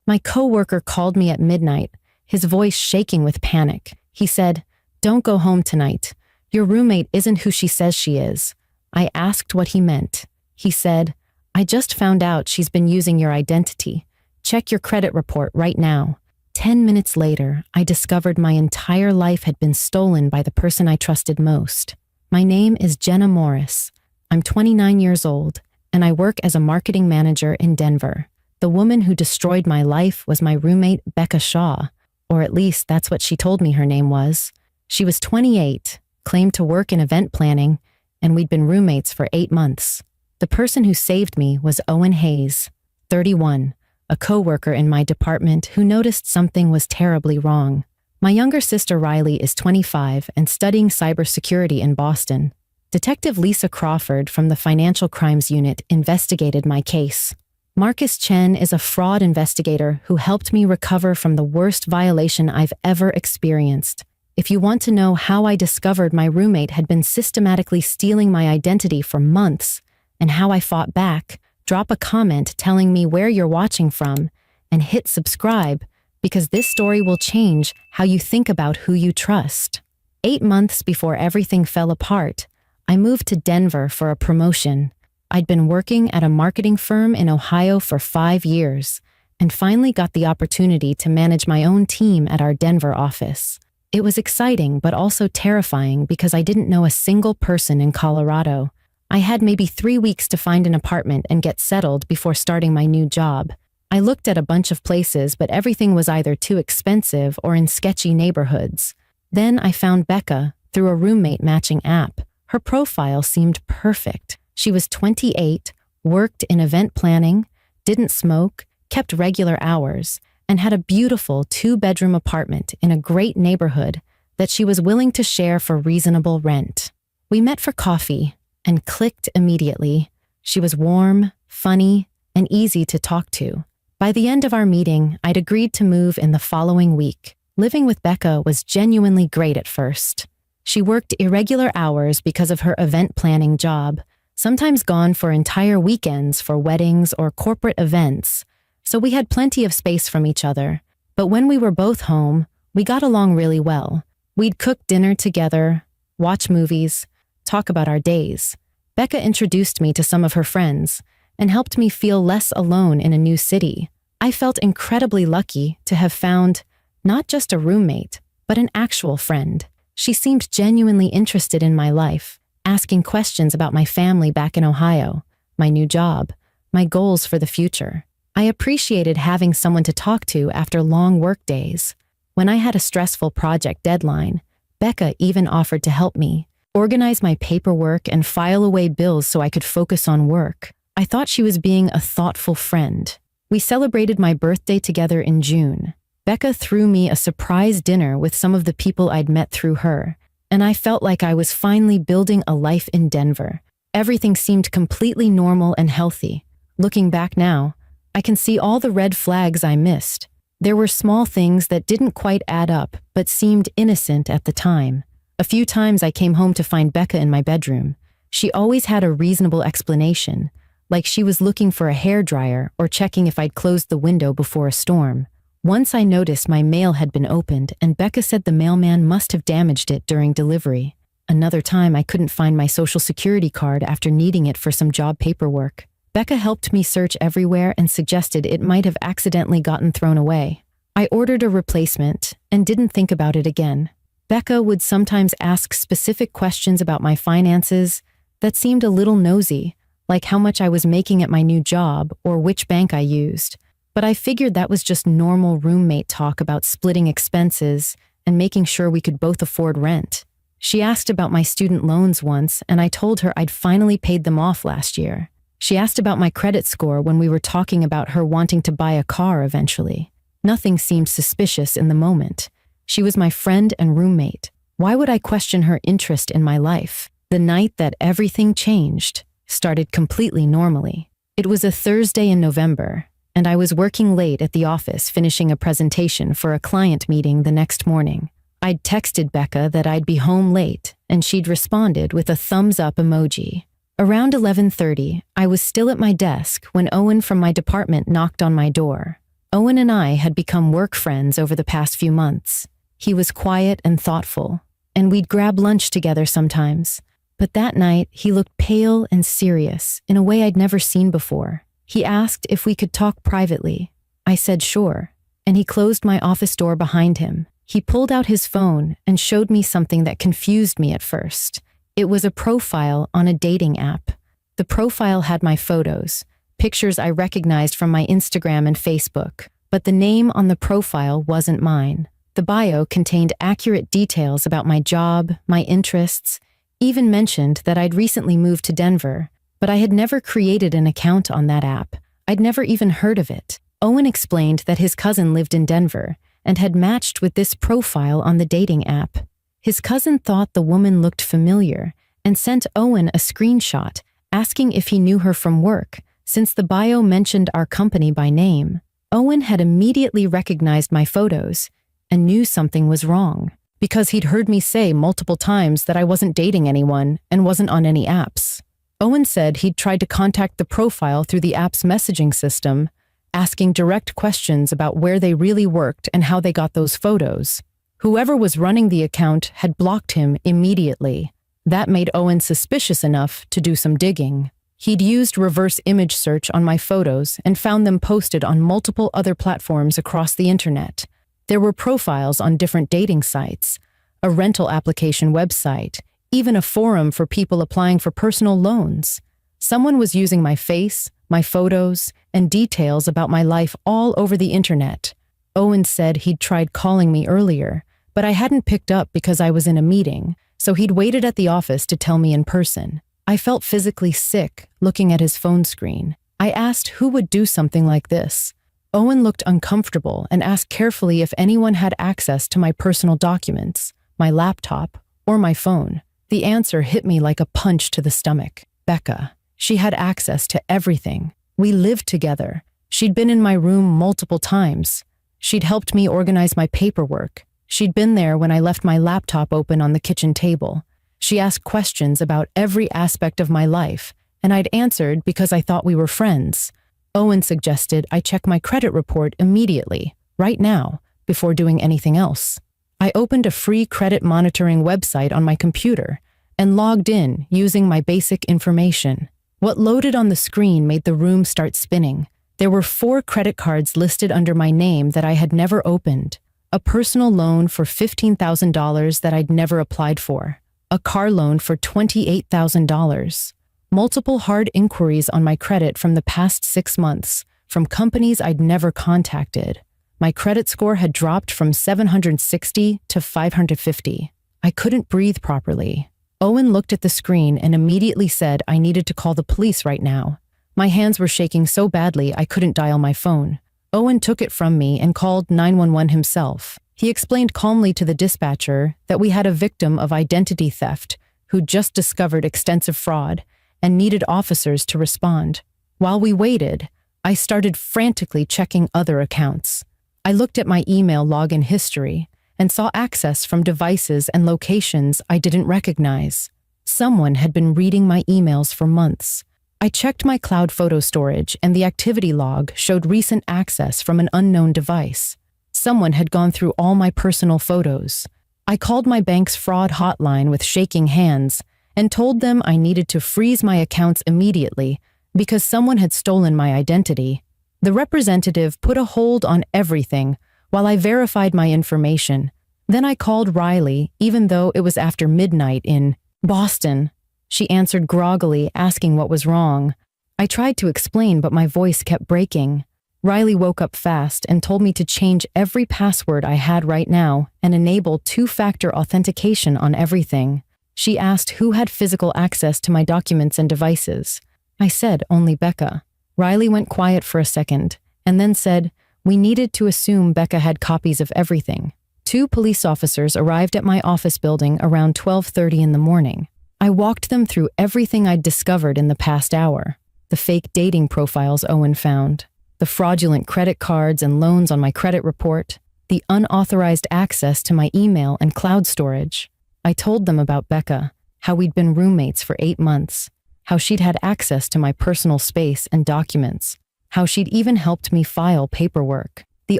My coworker called me at midnight, his voice shaking with panic. He said, "Don't go home tonight. Your roommate isn't who she says she is." I asked what he meant. He said, "I just found out she's been using your identity. Check your credit report right now." 10 minutes later, I discovered my entire life had been stolen by the person I trusted most. My name is Jenna Morris. I'm 29 years old, and I work as a marketing manager in Denver. The woman who destroyed my life was my roommate, Becca Shaw, or at least that's what she told me her name was. She was 28, claimed to work in event planning, and we'd been roommates for 8 months. The person who saved me was Owen Hayes, 31, a coworker in my department who noticed something was terribly wrong. My younger sister Riley is 25 and studying cybersecurity in Boston. Detective Lisa Crawford from the Financial Crimes Unit investigated my case. Marcus Chen is a fraud investigator who helped me recover from the worst violation I've ever experienced. If you want to know how I discovered my roommate had been systematically stealing my identity for months and how I fought back, drop a comment telling me where you're watching from and hit subscribe, because this story will change how you think about who you trust. 8 months before everything fell apart, I moved to Denver for a promotion. I'd been working at a marketing firm in Ohio for 5 years and finally got the opportunity to manage my own team at our Denver office. It was exciting but also terrifying because I didn't know a single person in Colorado. I had maybe 3 weeks to find an apartment and get settled before starting my new job. I looked at a bunch of places, but everything was either too expensive or in sketchy neighborhoods. Then I found Becca through a roommate matching app. Her profile seemed perfect. She was 28, worked in event planning, didn't smoke, kept regular hours, and had a beautiful 2-bedroom apartment in a great neighborhood that she was willing to share for reasonable rent. We met for coffee and clicked immediately. She was warm, funny, and easy to talk to. By the end of our meeting, I'd agreed to move in the following week. Living with Becca was genuinely great at first. She worked irregular hours because of her event planning job, sometimes gone for entire weekends for weddings or corporate events, so we had plenty of space from each other. But when we were both home, we got along really well. We'd cook dinner together, watch movies, talk about our days. Becca introduced me to some of her friends and helped me feel less alone in a new city. I felt incredibly lucky to have found not just a roommate, but an actual friend. She seemed genuinely interested in my life, asking questions about my family back in Ohio, my new job, my goals for the future. I appreciated having someone to talk to after long work days. When I had a stressful project deadline, Becca even offered to help me organize my paperwork and file away bills so I could focus on work. I thought she was being a thoughtful friend. We celebrated my birthday together in June. Becca threw me a surprise dinner with some of the people I'd met through her, and I felt like I was finally building a life in Denver. Everything seemed completely normal and healthy. Looking back now, I can see all the red flags I missed. There were small things that didn't quite add up, but seemed innocent at the time. A few times I came home to find Becca in my bedroom. She always had a reasonable explanation, like she was looking for a hairdryer or checking if I'd closed the window before a storm. Once I noticed my mail had been opened, and Becca said the mailman must have damaged it during delivery. Another time I couldn't find my social security card after needing it for some job paperwork. Becca helped me search everywhere and suggested it might have accidentally gotten thrown away. I ordered a replacement and didn't think about it again. Becca would sometimes ask specific questions about my finances that seemed a little nosy, like how much I was making at my new job or which bank I used. But I figured that was just normal roommate talk about splitting expenses and making sure we could both afford rent. She asked about my student loans once, and I told her I'd finally paid them off last year. She asked about my credit score when we were talking about her wanting to buy a car eventually. Nothing seemed suspicious in the moment. She was my friend and roommate. Why would I question her interest in my life? The night that everything changed started completely normally. It was a Thursday in November, and I was working late at the office finishing a presentation for a client meeting the next morning. I'd texted Becca that I'd be home late, and she'd responded with a thumbs-up emoji. Around 11:30, I was still at my desk when Owen from my department knocked on my door. Owen and I had become work friends over the past few months. He was quiet and thoughtful, and we'd grab lunch together sometimes. But that night, he looked pale and serious in a way I'd never seen before. He asked if we could talk privately. I said sure, and he closed my office door behind him. He pulled out his phone and showed me something that confused me at first. It was a profile on a dating app. The profile had my photos, pictures I recognized from my Instagram and Facebook, but the name on the profile wasn't mine. The bio contained accurate details about my job, my interests, even mentioned that I'd recently moved to Denver, but I had never created an account on that app. I'd never even heard of it. Owen explained that his cousin lived in Denver and had matched with this profile on the dating app. His cousin thought the woman looked familiar and sent Owen a screenshot asking if he knew her from work, since the bio mentioned our company by name. Owen had immediately recognized my photos and knew something was wrong, because he'd heard me say multiple times that I wasn't dating anyone and wasn't on any apps. Owen said he'd tried to contact the profile through the app's messaging system, asking direct questions about where they really worked and how they got those photos. Whoever was running the account had blocked him immediately. That made Owen suspicious enough to do some digging. He'd used reverse image search on my photos and found them posted on multiple other platforms across the internet. There were profiles on different dating sites, a rental application website, even a forum for people applying for personal loans. Someone was using my face, my photos, and details about my life all over the internet. Owen said he'd tried calling me earlier, but I hadn't picked up because I was in a meeting, so he'd waited at the office to tell me in person. I felt physically sick looking at his phone screen. I asked who would do something like this. Owen looked uncomfortable and asked carefully if anyone had access to my personal documents, my laptop, or my phone. The answer hit me like a punch to the stomach. Becca. She had access to everything. We lived together. She'd been in my room multiple times. She'd helped me organize my paperwork. She'd been there when I left my laptop open on the kitchen table. She asked questions about every aspect of my life, and I'd answered because I thought we were friends. Owen suggested I check my credit report immediately, right now, before doing anything else. I opened a free credit monitoring website on my computer and logged in using my basic information. What loaded on the screen made the room start spinning. There were 4 credit cards listed under my name that I had never opened. A personal loan for $15,000 that I'd never applied for. A car loan for $28,000. Multiple hard inquiries on my credit from the past 6 months, from companies I'd never contacted. My credit score had dropped from 760 to 550. I couldn't breathe properly. Owen looked at the screen and immediately said I needed to call the police right now. My hands were shaking so badly I couldn't dial my phone. Owen took it from me and called 911 himself. He explained calmly to the dispatcher that we had a victim of identity theft who'd just discovered extensive fraud and needed officers to respond. While we waited, I started frantically checking other accounts. I looked at my email login history and saw access from devices and locations I didn't recognize. Someone had been reading my emails for months. I checked my cloud photo storage and the activity log showed recent access from an unknown device. Someone had gone through all my personal photos. I called my bank's fraud hotline with shaking hands and told them I needed to freeze my accounts immediately because someone had stolen my identity. The representative put a hold on everything while I verified my information. Then I called Riley, even though it was after midnight in Boston. She answered groggily, asking what was wrong. I tried to explain, but my voice kept breaking. Riley woke up fast and told me to change every password I had right now and enable 2-factor authentication on everything. She asked who had physical access to my documents and devices. I said only Becca. Riley went quiet for a second and then said we needed to assume Becca had copies of everything. 2 police officers arrived at my office building around 12:30 in the morning. I walked them through everything I'd discovered in the past hour. The fake dating profiles Owen found, the fraudulent credit cards and loans on my credit report, the unauthorized access to my email and cloud storage. I told them about Becca, how we'd been roommates for 8 months, how she'd had access to my personal space and documents, how she'd even helped me file paperwork. The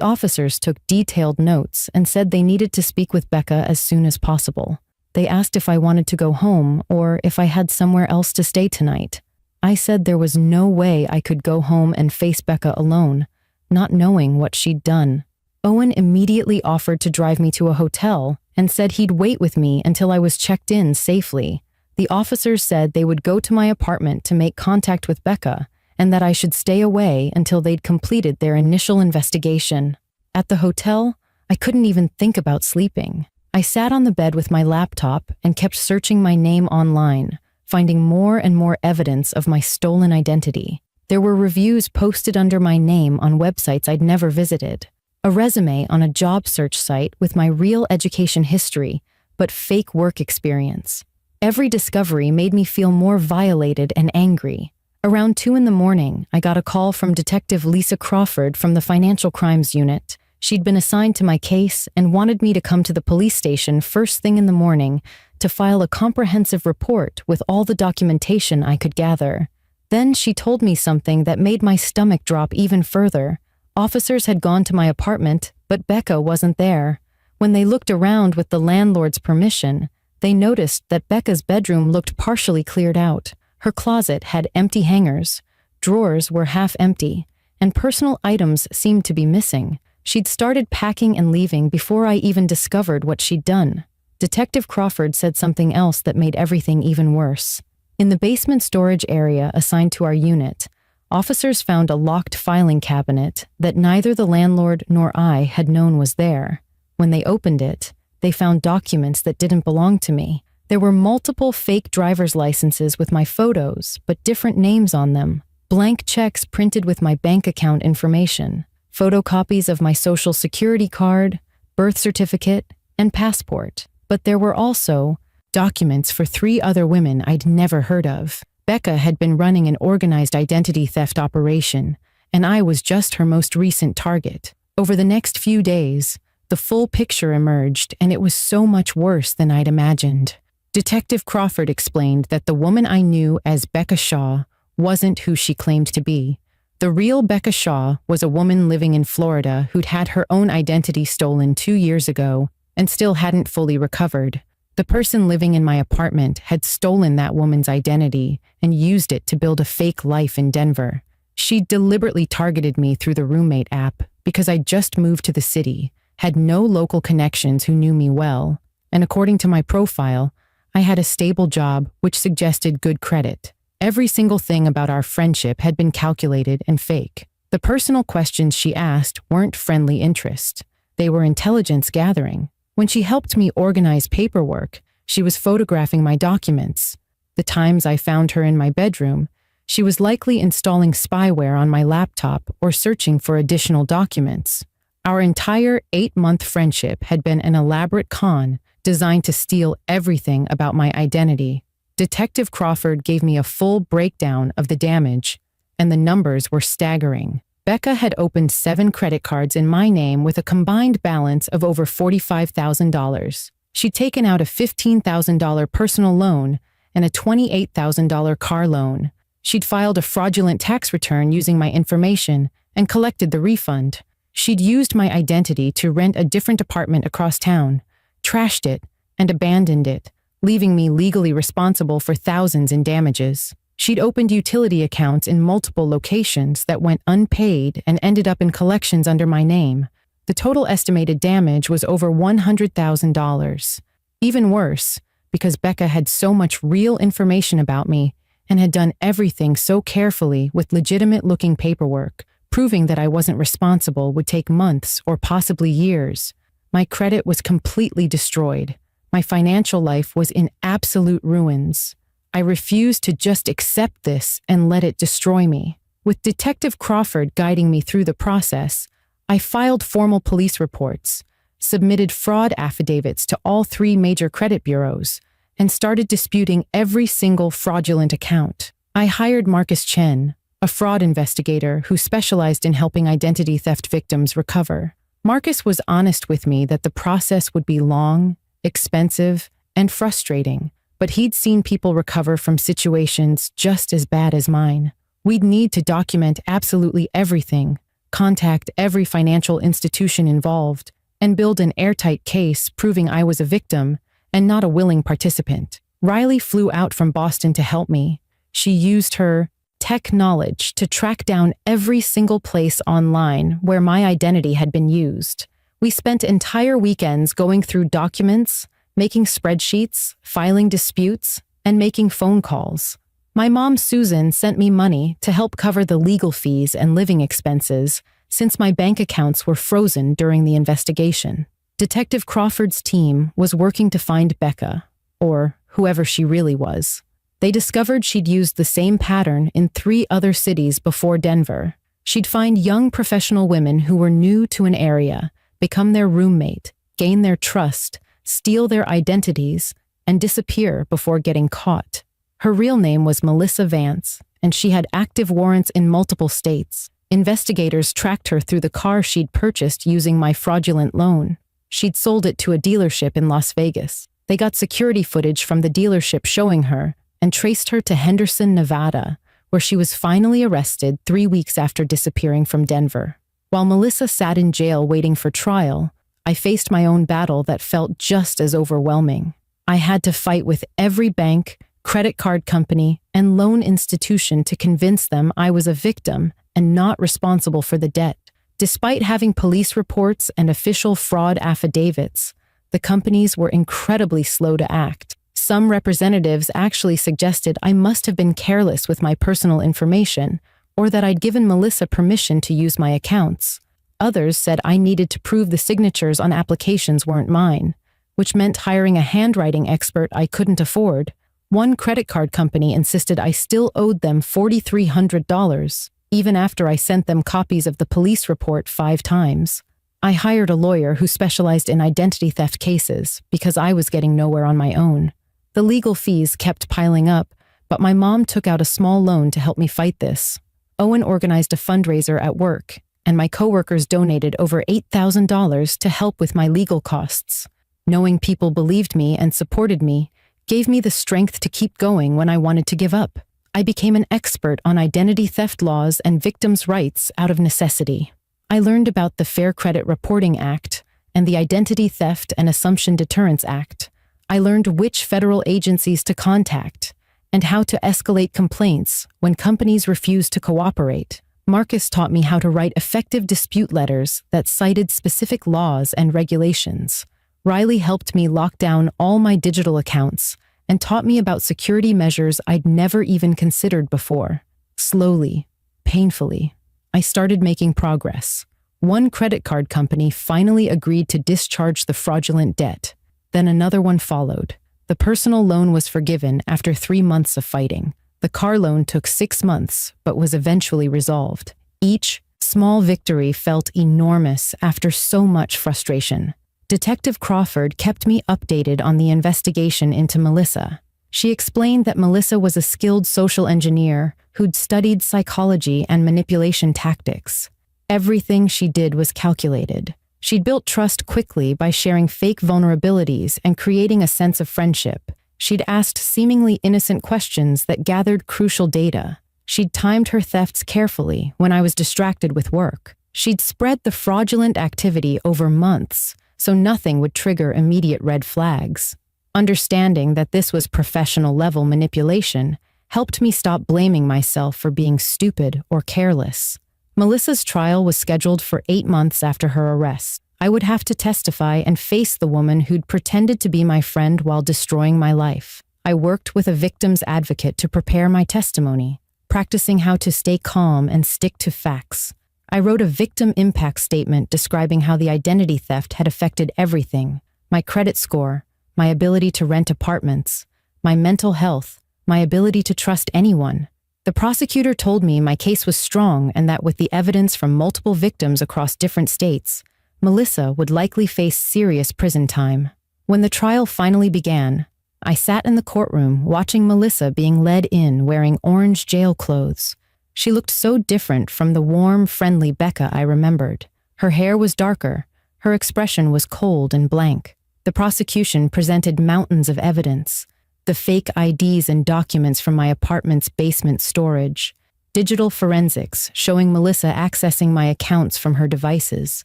officers took detailed notes and said they needed to speak with Becca as soon as possible. They asked if I wanted to go home or if I had somewhere else to stay tonight. I said there was no way I could go home and face Becca alone, not knowing what she'd done. Owen immediately offered to drive me to a hotel and said he'd wait with me until I was checked in safely. The officers said they would go to my apartment to make contact with Becca and that I should stay away until they'd completed their initial investigation. At the hotel, I couldn't even think about sleeping. I sat on the bed with my laptop and kept searching my name online, finding more and more evidence of my stolen identity. There were reviews posted under my name on websites I'd never visited, a resume on a job search site with my real education history, but fake work experience. Every discovery made me feel more violated and angry. Around 2 a.m, I got a call from Detective Lisa Crawford from the Financial Crimes Unit. She'd been assigned to my case and wanted me to come to the police station first thing in the morning to file a comprehensive report with all the documentation I could gather. Then she told me something that made my stomach drop even further. Officers had gone to my apartment, but Becca wasn't there. When they looked around with the landlord's permission, they noticed that Becca's bedroom looked partially cleared out. Her closet had empty hangers, drawers were half empty, and personal items seemed to be missing. She'd started packing and leaving before I even discovered what she'd done. Detective Crawford said something else that made everything even worse. In the basement storage area assigned to our unit, officers found a locked filing cabinet that neither the landlord nor I had known was there. When they opened it, they found documents that didn't belong to me. There were multiple fake driver's licenses with my photos, but different names on them, blank checks printed with my bank account information, photocopies of my social security card, birth certificate, and passport. But there were also documents for 3 other women I'd never heard of. Becca had been running an organized identity theft operation, and I was just her most recent target. Over the next few days, the full picture emerged, and it was so much worse than I'd imagined. Detective Crawford explained that the woman I knew as Becca Shaw wasn't who she claimed to be. The real Becca Shaw was a woman living in Florida who'd had her own identity stolen 2 years ago and still hadn't fully recovered. The person living in my apartment had stolen that woman's identity and used it to build a fake life in Denver. She'd deliberately targeted me through the roommate app because I'd just moved to the city, had no local connections who knew me well, and according to my profile, I had a stable job which suggested good credit. Every single thing about our friendship had been calculated and fake. The personal questions she asked weren't friendly interest. They were intelligence gathering. When she helped me organize paperwork, she was photographing my documents. The times I found her in my bedroom, she was likely installing spyware on my laptop or searching for additional documents. Our entire 8-month friendship had been an elaborate con designed to steal everything about my identity. Detective Crawford gave me a full breakdown of the damage, and the numbers were staggering. Becca had opened 7 credit cards in my name with a combined balance of over $45,000. She'd taken out a $15,000 personal loan and a $28,000 car loan. She'd filed a fraudulent tax return using my information and collected the refund. She'd used my identity to rent a different apartment across town, trashed it, and abandoned it, leaving me legally responsible for thousands in damages. She'd opened utility accounts in multiple locations that went unpaid and ended up in collections under my name. The total estimated damage was over $100,000. Even worse, because Becca had so much real information about me and had done everything so carefully with legitimate-looking paperwork, proving that I wasn't responsible would take months or possibly years. My credit was completely destroyed. My financial life was in absolute ruins. I refused to just accept this and let it destroy me. With Detective Crawford guiding me through the process, I filed formal police reports, submitted fraud affidavits to all 3 major credit bureaus, and started disputing every single fraudulent account. I hired Marcus Chen, a fraud investigator who specialized in helping identity theft victims recover. Marcus was honest with me that the process would be long, expensive, and frustrating, but he'd seen people recover from situations just as bad as mine. We'd need to document absolutely everything: contact every financial institution involved and build an airtight case proving I was a victim and not a willing participant. Riley flew out from Boston to help me. She used her tech knowledge to track down every single place online where my identity had been used. We spent entire weekends going through documents, making spreadsheets, filing disputes, and making phone calls. My mom, Susan, sent me money to help cover the legal fees and living expenses since my bank accounts were frozen during the investigation. Detective Crawford's team was working to find Becca, or whoever she really was. They discovered she'd used the same pattern in 3 other cities before Denver. She'd find young professional women who were new to an area, become their roommate, gain their trust, steal their identities, and disappear before getting caught. Her real name was Melissa Vance, and she had active warrants in multiple states. Investigators tracked her through the car she'd purchased using my fraudulent loan. She'd sold it to a dealership in Las Vegas. They got security footage from the dealership showing her and traced her to Henderson, Nevada, where she was finally arrested 3 weeks after disappearing from Denver. While Melissa sat in jail waiting for trial, I faced my own battle that felt just as overwhelming. I had to fight with every bank, credit card company, and loan institution to convince them I was a victim and not responsible for the debt. Despite having police reports and official fraud affidavits, the companies were incredibly slow to act. Some representatives actually suggested I must have been careless with my personal information or that I'd given Melissa permission to use my accounts. Others said I needed to prove the signatures on applications weren't mine, which meant hiring a handwriting expert I couldn't afford. One credit card company insisted I still owed them $4,300, even after I sent them copies of the police report 5 times. I hired a lawyer who specialized in identity theft cases because I was getting nowhere on my own. The legal fees kept piling up, but my mom took out a small loan to help me fight this. Owen organized a fundraiser at work, and my coworkers donated over $8,000 to help with my legal costs. Knowing people believed me and supported me gave me the strength to keep going when I wanted to give up. I became an expert on identity theft laws and victims' rights out of necessity. I learned about the Fair Credit Reporting Act and the Identity Theft and Assumption Deterrence Act. I learned which federal agencies to contact and how to escalate complaints when companies refuse to cooperate. Marcus taught me how to write effective dispute letters that cited specific laws and regulations. Riley helped me lock down all my digital accounts and taught me about security measures I'd never even considered before. Slowly, painfully, I started making progress. One credit card company finally agreed to discharge the fraudulent debt. Then another one followed. The personal loan was forgiven after 3 months of fighting. The car loan took 6 months, but was eventually resolved. Each small victory felt enormous after so much frustration. Detective Crawford kept me updated on the investigation into Melissa. She explained that Melissa was a skilled social engineer who'd studied psychology and manipulation tactics. Everything she did was calculated. She'd built trust quickly by sharing fake vulnerabilities and creating a sense of friendship. She'd asked seemingly innocent questions that gathered crucial data. She'd timed her thefts carefully when I was distracted with work. She'd spread the fraudulent activity over months, so nothing would trigger immediate red flags. Understanding that this was professional-level manipulation helped me stop blaming myself for being stupid or careless. Melissa's trial was scheduled for 8 months after her arrest. I would have to testify and face the woman who'd pretended to be my friend while destroying my life. I worked with a victim's advocate to prepare my testimony, practicing how to stay calm and stick to facts. I wrote a victim impact statement describing how the identity theft had affected everything: my credit score, my ability to rent apartments, my mental health, my ability to trust anyone. The prosecutor told me my case was strong and that with the evidence from multiple victims across different states, Melissa would likely face serious prison time. When the trial finally began, I sat in the courtroom watching Melissa being led in wearing orange jail clothes. She looked so different from the warm, friendly Becca I remembered. Her hair was darker. Her expression was cold and blank. The prosecution presented mountains of evidence: the fake IDs and documents from my apartment's basement storage, digital forensics showing Melissa accessing my accounts from her devices,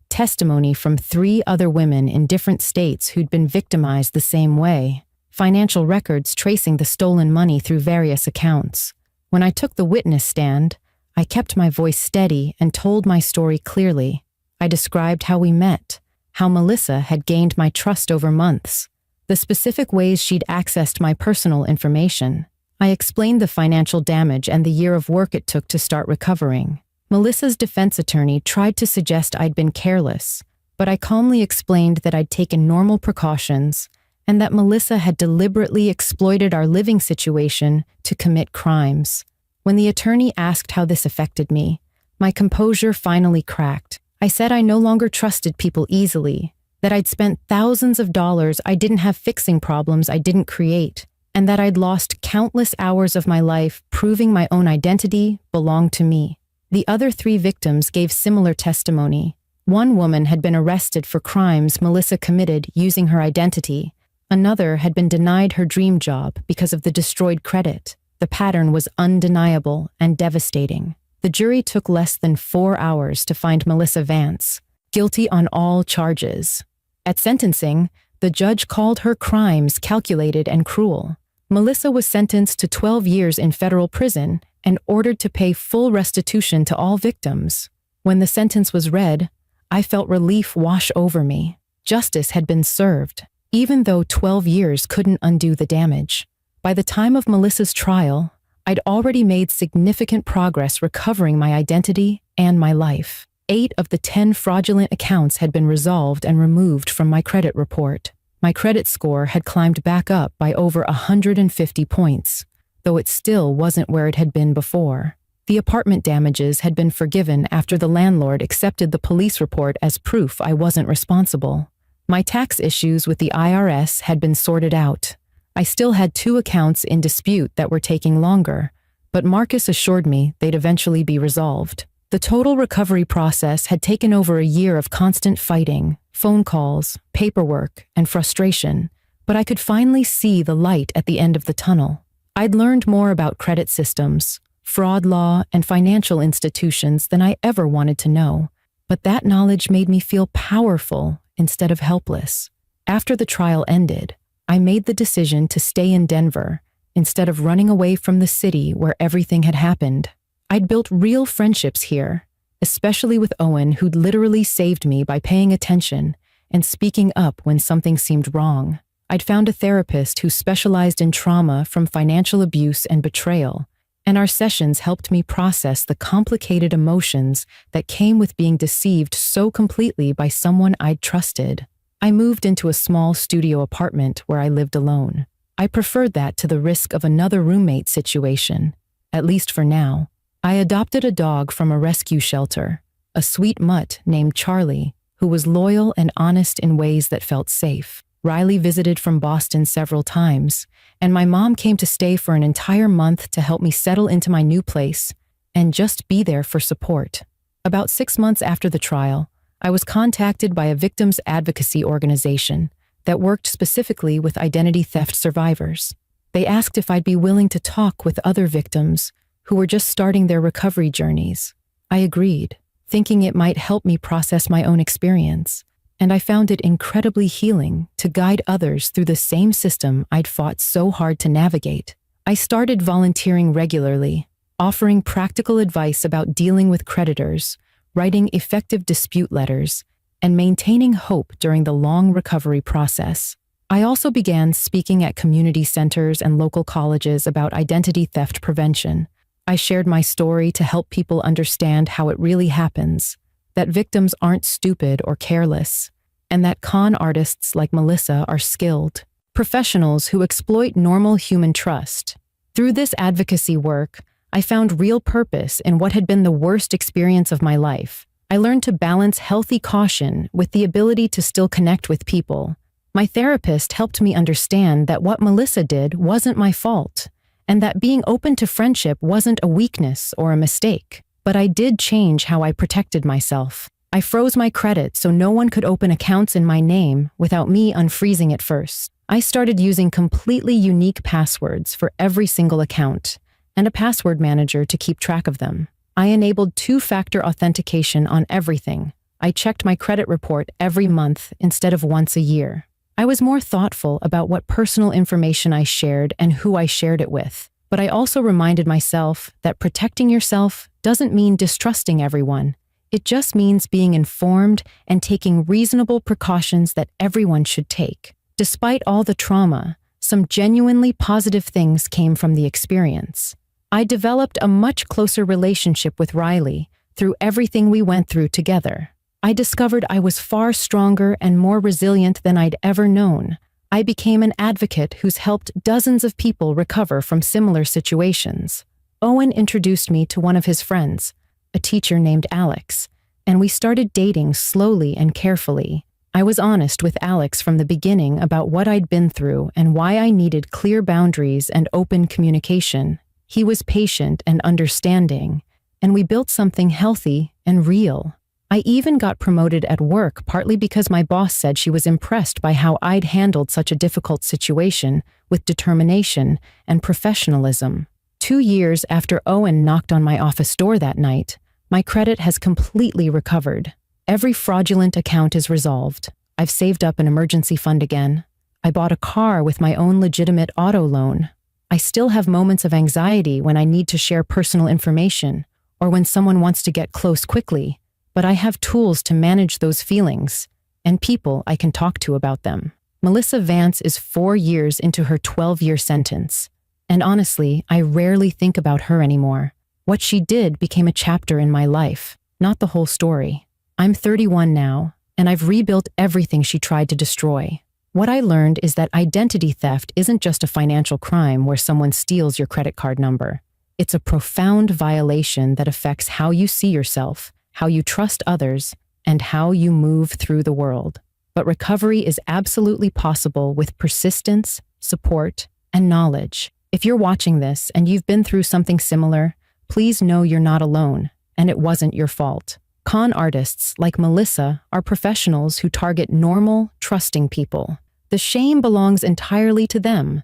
testimony from 3 other women in different states who'd been victimized the same way, financial records tracing the stolen money through various accounts. When I took the witness stand, I kept my voice steady and told my story clearly. I described how we met, how Melissa had gained my trust over months, the specific ways she'd accessed my personal information. I explained the financial damage and the year of work it took to start recovering. Melissa's defense attorney tried to suggest I'd been careless, but I calmly explained that I'd taken normal precautions and that Melissa had deliberately exploited our living situation to commit crimes. When the attorney asked how this affected me, my composure finally cracked. I said I no longer trusted people easily, that I'd spent thousands of dollars I didn't have fixing problems I didn't create, and that I'd lost countless hours of my life proving my own identity belonged to me. The other 3 victims gave similar testimony. One woman had been arrested for crimes Melissa committed using her identity. Another had been denied her dream job because of the destroyed credit. The pattern was undeniable and devastating. The jury took less than 4 hours to find Melissa Vance guilty on all charges. At sentencing, the judge called her crimes calculated and cruel. Melissa was sentenced to 12 years in federal prison and ordered to pay full restitution to all victims. When the sentence was read, I felt relief wash over me. Justice had been served, even though 12 years couldn't undo the damage. By the time of Melissa's trial, I'd already made significant progress recovering my identity and my life. 8 of the 10 fraudulent accounts had been resolved and removed from my credit report. My credit score had climbed back up by over 150 points, though it still wasn't where it had been before. The apartment damages had been forgiven after the landlord accepted the police report as proof I wasn't responsible. My tax issues with the IRS had been sorted out. I still had 2 accounts in dispute that were taking longer, but Marcus assured me they'd eventually be resolved. The total recovery process had taken over a year of constant fighting, phone calls, paperwork, and frustration, but I could finally see the light at the end of the tunnel. I'd learned more about credit systems, fraud law, and financial institutions than I ever wanted to know, but that knowledge made me feel powerful instead of helpless. After the trial ended, I made the decision to stay in Denver instead of running away from the city where everything had happened. I'd built real friendships here, especially with Owen, who'd literally saved me by paying attention and speaking up when something seemed wrong. I'd found a therapist who specialized in trauma from financial abuse and betrayal, and our sessions helped me process the complicated emotions that came with being deceived so completely by someone I'd trusted. I moved into a small studio apartment where I lived alone. I preferred that to the risk of another roommate situation, at least for now. I adopted a dog from a rescue shelter, a sweet mutt named Charlie, who was loyal and honest in ways that felt safe. Riley visited from Boston several times, and my mom came to stay for an entire month to help me settle into my new place and just be there for support. About 6 months after the trial, I was contacted by a victims advocacy organization that worked specifically with identity theft survivors. They asked if I'd be willing to talk with other victims who were just starting their recovery journeys. I agreed, thinking it might help me process my own experience, and I found it incredibly healing to guide others through the same system I'd fought so hard to navigate. I started volunteering regularly, offering practical advice about dealing with creditors, writing effective dispute letters, and maintaining hope during the long recovery process. I also began speaking at community centers and local colleges about identity theft prevention. I shared my story to help people understand how it really happens, that victims aren't stupid or careless, and that con artists like Melissa are skilled, professionals who exploit normal human trust. Through this advocacy work, I found real purpose in what had been the worst experience of my life. I learned to balance healthy caution with the ability to still connect with people. My therapist helped me understand that what Melissa did wasn't my fault, and that being open to friendship wasn't a weakness or a mistake. But I did change how I protected myself. I froze my credit so no one could open accounts in my name without me unfreezing it first. I started using completely unique passwords for every single account, and a password manager to keep track of them. I enabled two-factor authentication on everything. I checked my credit report every month instead of once a year. I was more thoughtful about what personal information I shared and who I shared it with. But I also reminded myself that protecting yourself doesn't mean distrusting everyone. It just means being informed and taking reasonable precautions that everyone should take. Despite all the trauma, some genuinely positive things came from the experience. I developed a much closer relationship with Riley through everything we went through together. I discovered I was far stronger and more resilient than I'd ever known. I became an advocate who's helped dozens of people recover from similar situations. Owen introduced me to one of his friends, a teacher named Alex, and we started dating slowly and carefully. I was honest with Alex from the beginning about what I'd been through and why I needed clear boundaries and open communication. He was patient and understanding, and we built something healthy and real. I even got promoted at work partly because my boss said she was impressed by how I'd handled such a difficult situation with determination and professionalism. 2 years after Owen knocked on my office door that night, my credit has completely recovered. Every fraudulent account is resolved. I've saved up an emergency fund again. I bought a car with my own legitimate auto loan. I still have moments of anxiety when I need to share personal information or when someone wants to get close quickly. But I have tools to manage those feelings and people I can talk to about them. Melissa Vance is 4 years into her 12-year sentence. And honestly, I rarely think about her anymore. What she did became a chapter in my life, not the whole story. I'm 31 now, and I've rebuilt everything she tried to destroy. What I learned is that identity theft isn't just a financial crime where someone steals your credit card number. It's a profound violation that affects how you see yourself, how you trust others, and how you move through the world. But recovery is absolutely possible with persistence, support, and knowledge. If you're watching this and you've been through something similar, please know you're not alone, and it wasn't your fault. Con artists like Melissa are professionals who target normal, trusting people. The shame belongs entirely to them,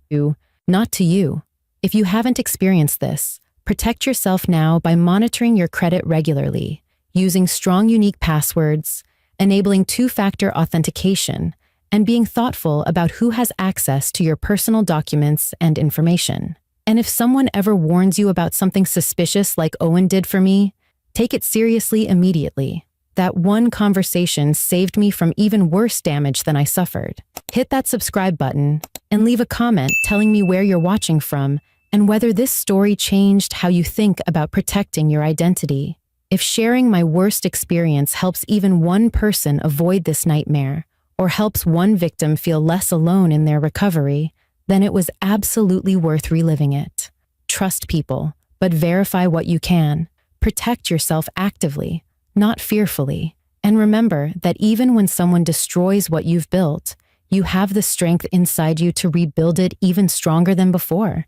not to you. If you haven't experienced this, protect yourself now by monitoring your credit regularly, using strong, unique passwords, enabling two-factor authentication, and being thoughtful about who has access to your personal documents and information. And if someone ever warns you about something suspicious like Owen did for me, take it seriously immediately. That one conversation saved me from even worse damage than I suffered. Hit that subscribe button and leave a comment telling me where you're watching from and whether this story changed how you think about protecting your identity. If sharing my worst experience helps even one person avoid this nightmare, or helps one victim feel less alone in their recovery, then it was absolutely worth reliving it. Trust people, but verify what you can. Protect yourself actively, not fearfully. And remember that even when someone destroys what you've built, you have the strength inside you to rebuild it even stronger than before.